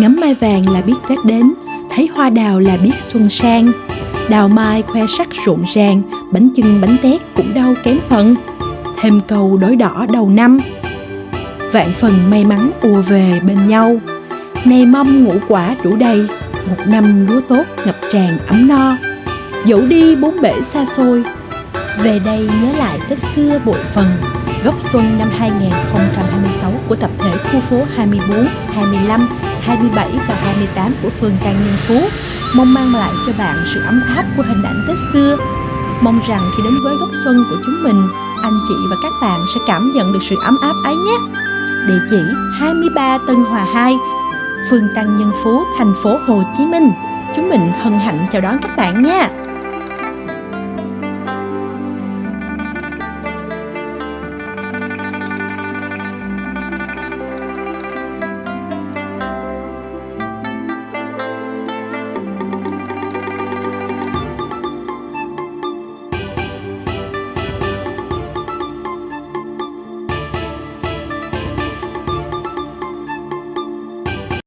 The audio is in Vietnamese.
Ngắm mai vàng là biết Tết đến, thấy hoa đào là biết xuân sang. Đào mai khoe sắc rộn ràng, bánh chưng bánh tét cũng đâu kém phần. Thêm câu đối đỏ đầu năm, vạn phần may mắn ùa về bên nhau. Này mâm ngũ quả đủ đầy, một năm lúa tốt ngập tràn ấm no. Dẫu đi bốn bể xa xôi, về đây nhớ lại Tết xưa bội phần. Góc xuân năm 2026 của tập thể khu phố 24, 25, 27 và 28 của phường Tăng Nhân Phú mong mang lại cho bạn sự ấm áp của hình ảnh Tết xưa. Mong rằng khi đến với góc xuân của chúng mình, anh chị và các bạn sẽ cảm nhận được sự ấm áp ấy nhé. Địa chỉ 23 Tân Hòa 2, phường Tăng Nhân Phú, thành phố Hồ Chí Minh. Chúng mình hân hạnh chào đón các bạn nha.